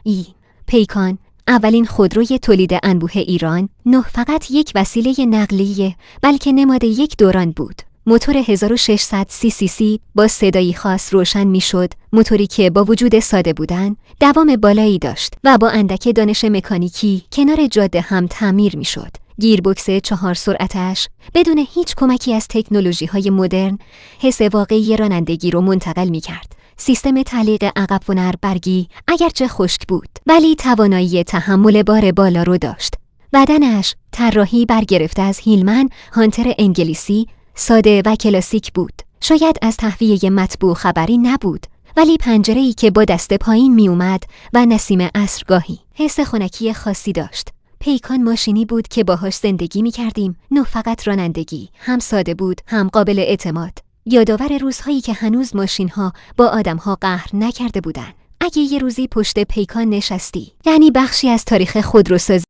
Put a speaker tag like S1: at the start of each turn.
S1: ای. پیکان، اولین خودروی تولید انبوه ایران، نه فقط یک وسیله نقلیه بلکه نماد یک دوران بود. موتور 1600 سی با صدایی خاص روشن میشد، موتوری که با وجود ساده بودن دوام بالایی داشت و با اندک دانش مکانیکی کنار جاده هم تعمیر میشد. گیربکس 4 سرعتش بدون هیچ کمکی از تکنولوژی‌های مدرن حس واقعی رانندگی رو منتقل می‌کرد. سیستم تعلیق عقب و نربرگی اگرچه خشک بود ولی توانایی تحمل بار بالا رو داشت. بدنش طراحی برگرفته از هیلمن هانتر انگلیسی، ساده و کلاسیک بود. شاید از تهویه مطبوع خبری نبود، ولی پنجره‌ای که با دست پایین می اومد و نسیم عصرگاهی حس خنکی خاصی داشت. پیکان ماشینی بود که باهاش زندگی می کردیم، نه فقط رانندگی، هم ساده بود، هم قابل اعتماد. یادآور روزهایی که هنوز ماشین‌ها با آدم‌ها قهر نکرده بودن. اگه یه روزی پشت پیکان نشستی، یعنی بخشی از تاریخ خودروسازی